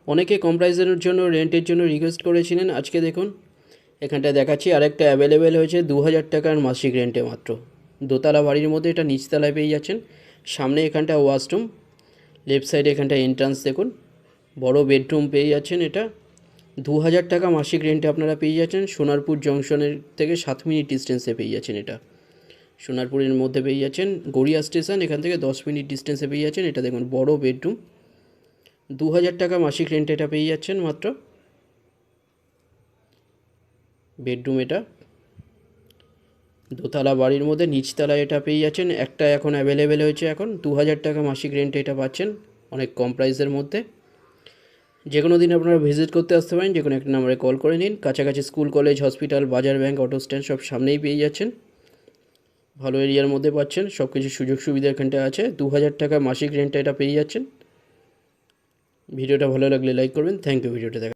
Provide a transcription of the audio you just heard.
অনেকে কম প্রাইসের জন্য রেন্টের জন্য রিকোয়েস্ট করেছিলেন। আজকে দেখুন এখানটায় দেখাচ্ছি আরেকটা অ্যাভেলেবেল হয়েছে 2000 টাকার মাসিক রেন্টে মাত্র। দোতলা বাড়ির মধ্যে এটা নিচতলায় পেয়ে যাচ্ছেন। সামনে এখানটা ওয়াশরুম, লেফট সাইডে এখানটা এন্ট্রান্স দেখুন, বড় বেডরুম পেয়ে যাচ্ছেন। এটা 2000 টাকা মাসিক রেন্টে আপনারা পেয়ে যাচ্ছেন। সোনারপুর জংশনের থেকে 7 মিনিট ডিস্টেন্সে পেয়ে যাচ্ছেন। এটা সোনারপুরের মধ্যে পেয়ে যাচ্ছেন। গড়িয়া স্টেশন এখান থেকে 10 মিনিট ডিস্টেন্সে পেয়ে যাচ্ছেন। এটা দেখুন বড় বেডরুম, 2000 টাকা মাসিক রেন্টে এটা পেয়ে যাচ্ছেন মাত্র। বেডরুম এটা দোতলা বাড়ির মধ্যে নিচতলায় এটা পেয়ে যাচ্ছেন। একটা এখন অ্যাভেলেবেল হয়েছে, এখন 2000 টাকা মাসিক রেন্টে এটা পাচ্ছেন অনেক কম প্রাইসের মধ্যে। যে কোনো দিন আপনারা ভিজিট করতে আসতে পারেন, যে কোনো একটা নাম্বারে কল করে নিন। কাছাকাছি স্কুল, কলেজ, হসপিটাল, বাজার, ব্যাংক, অটো স্ট্যান্ড সব সামনেই পেয়ে যাচ্ছেন। ভালো এরিয়ার মধ্যে পাচ্ছেন, সব কিছু সুযোগ সুবিধা এখানটা আছে। 2000 টাকা মাসিক রেন্টে এটা পেয়ে যাচ্ছেন। ভিডিওটা ভালো লাগলে লাইক করবেন। থ্যাংক ইউ ভিডিওটা দেখা।